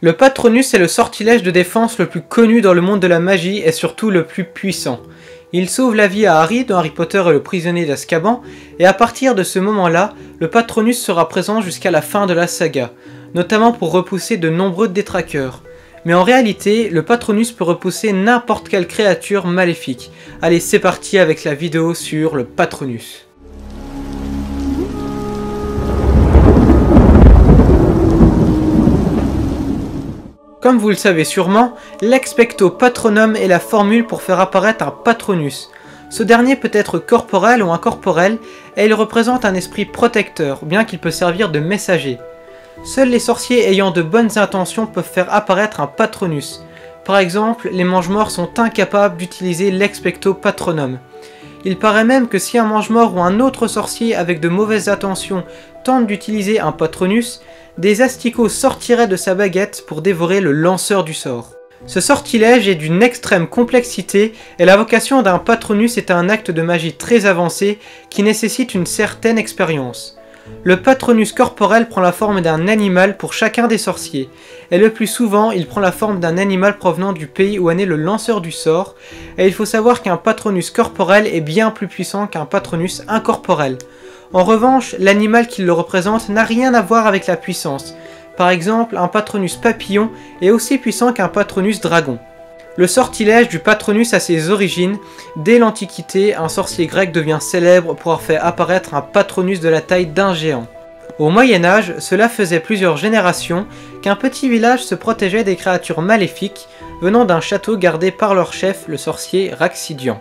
Le Patronus est le sortilège de défense le plus connu dans le monde de la magie et surtout le plus puissant. Il sauve la vie à Harry dans Harry Potter et le prisonnier d'Azkaban, et à partir de ce moment-là, le Patronus sera présent jusqu'à la fin de la saga, notamment pour repousser de nombreux détraqueurs. Mais en réalité, le Patronus peut repousser n'importe quelle créature maléfique. Allez, c'est parti avec la vidéo sur le Patronus. Comme vous le savez sûrement, l'expecto patronum est la formule pour faire apparaître un Patronus. Ce dernier peut être corporel ou incorporel, et il représente un esprit protecteur, bien qu'il peut servir de messager. Seuls les sorciers ayant de bonnes intentions peuvent faire apparaître un Patronus. Par exemple, les mange-morts sont incapables d'utiliser l'expecto patronum. Il paraît même que si un mange-mort ou un autre sorcier avec de mauvaises intentions tente d'utiliser un Patronus, des asticots sortiraient de sa baguette pour dévorer le lanceur du sort. Ce sortilège est d'une extrême complexité et la vocation d'un Patronus est un acte de magie très avancé qui nécessite une certaine expérience. Le Patronus corporel prend la forme d'un animal pour chacun des sorciers, et le plus souvent il prend la forme d'un animal provenant du pays où est né le lanceur du sort, et il faut savoir qu'un Patronus corporel est bien plus puissant qu'un Patronus incorporel. En revanche, l'animal qui le représente n'a rien à voir avec la puissance. Par exemple, un Patronus papillon est aussi puissant qu'un Patronus dragon. Le sortilège du Patronus a ses origines. Dès l'Antiquité, un sorcier grec devient célèbre pour avoir fait apparaître un Patronus de la taille d'un géant. Au Moyen-Âge, cela faisait plusieurs générations qu'un petit village se protégeait des créatures maléfiques venant d'un château gardé par leur chef, le sorcier Raxidian.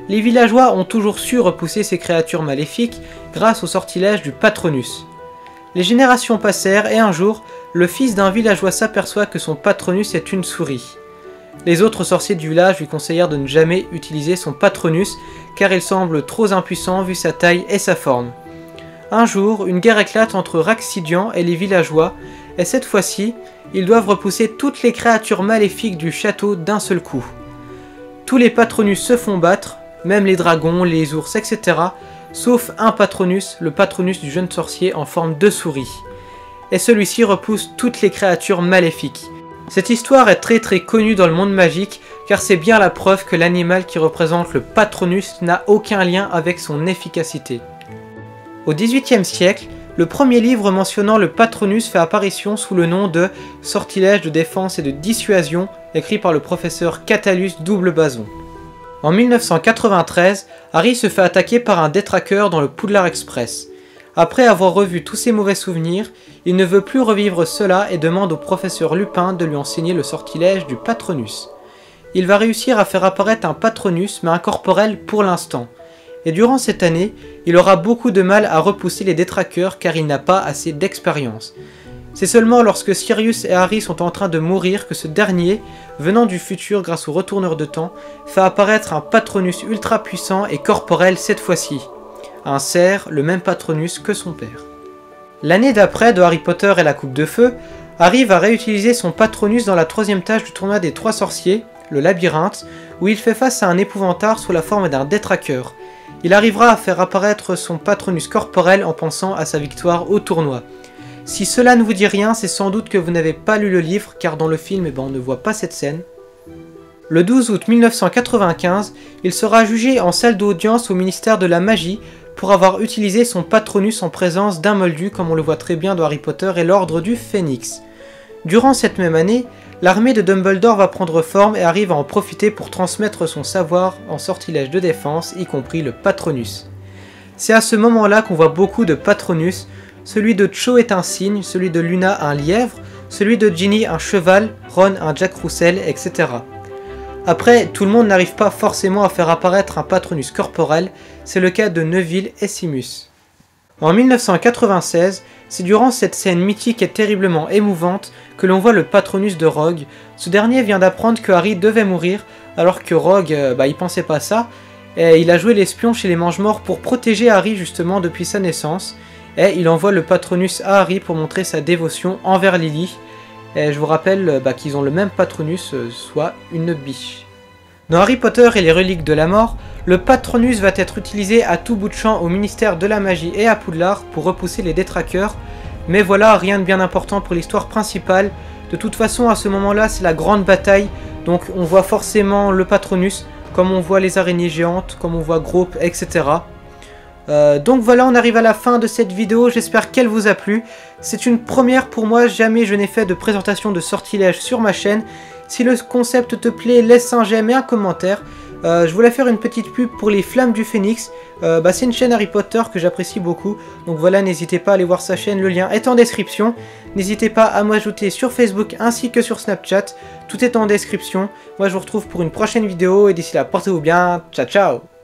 Les villageois ont toujours su repousser ces créatures maléfiques grâce au sortilège du Patronus. Les générations passèrent et un jour, le fils d'un villageois s'aperçoit que son Patronus est une souris. Les autres sorciers du village lui conseillèrent de ne jamais utiliser son Patronus car il semble trop impuissant vu sa taille et sa forme. Un jour, une guerre éclate entre Raxidian et les villageois et cette fois-ci, ils doivent repousser toutes les créatures maléfiques du château d'un seul coup. Tous les Patronus se font battre, même les dragons, les ours, etc. sauf un Patronus, le Patronus du jeune sorcier en forme de souris. Et celui-ci repousse toutes les créatures maléfiques. Cette histoire est très connue dans le monde magique car c'est bien la preuve que l'animal qui représente le Patronus n'a aucun lien avec son efficacité. Au XVIIIe siècle, le premier livre mentionnant le Patronus fait apparition sous le nom de Sortilège de défense et de dissuasion, écrit par le professeur Catalus Double-Bazon. En 1993, Harry se fait attaquer par un détraqueur dans le Poudlard Express. Après avoir revu tous ses mauvais souvenirs, il ne veut plus revivre cela et demande au professeur Lupin de lui enseigner le sortilège du Patronus. Il va réussir à faire apparaître un Patronus mais incorporel pour l'instant. Et durant cette année, il aura beaucoup de mal à repousser les détraqueurs car il n'a pas assez d'expérience. C'est seulement lorsque Sirius et Harry sont en train de mourir que ce dernier, venant du futur grâce au retourneur de temps, fait apparaître un Patronus ultra puissant et corporel cette fois-ci. Un cerf, le même Patronus que son père. L'année d'après de Harry Potter et la Coupe de Feu, Harry va réutiliser son Patronus dans la troisième tâche du tournoi des trois sorciers, le labyrinthe, où il fait face à un épouvantard sous la forme d'un détraqueur. Il arrivera à faire apparaître son Patronus corporel en pensant à sa victoire au tournoi. Si cela ne vous dit rien, c'est sans doute que vous n'avez pas lu le livre, car dans le film, on ne voit pas cette scène. Le 12 août 1995, il sera jugé en salle d'audience au ministère de la Magie pour avoir utilisé son Patronus en présence d'un moldu, comme on le voit très bien dans Harry Potter et l'Ordre du Phénix. Durant cette même année, l'armée de Dumbledore va prendre forme et arrive à en profiter pour transmettre son savoir en sortilège de défense, y compris le Patronus. C'est à ce moment-là qu'on voit beaucoup de Patronus. Celui de Cho est un cygne, celui de Luna un lièvre, celui de Ginny un cheval, Ron un Jack Russell, etc. Après, tout le monde n'arrive pas forcément à faire apparaître un Patronus corporel, c'est le cas de Neville et Simus. En 1996, c'est durant cette scène mythique et terriblement émouvante que l'on voit le Patronus de Rogue. Ce dernier vient d'apprendre que Harry devait mourir, alors que Rogue, il pensait pas ça, et il a joué l'espion chez les Mange-Morts pour protéger Harry justement depuis sa naissance, et il envoie le Patronus à Harry pour montrer sa dévotion envers Lily. Et je vous rappelle qu'ils ont le même Patronus, soit une biche. Dans Harry Potter et les reliques de la mort, le Patronus va être utilisé à tout bout de champ au ministère de la Magie et à Poudlard pour repousser les détraqueurs, mais voilà, rien de bien important pour l'histoire principale, De toute façon, à ce moment-là, c'est la grande bataille. Donc on voit forcément le Patronus, comme on voit les araignées géantes, comme on voit Grope, etc. Donc voilà, on arrive à la fin de cette vidéo, j'espère qu'elle vous a plu. C'est une première pour moi, jamais je n'ai fait de présentation de sortilèges sur ma chaîne. Si le concept te plaît, laisse un j'aime et un commentaire. Je voulais faire une petite pub pour les Flammes du Phénix. C'est une chaîne Harry Potter que j'apprécie beaucoup. Donc voilà, n'hésitez pas à aller voir sa chaîne, le lien est en description. N'hésitez pas à m'ajouter sur Facebook ainsi que sur Snapchat. Tout est en description. Moi je vous retrouve pour une prochaine vidéo et d'ici là, portez-vous bien. Ciao ciao.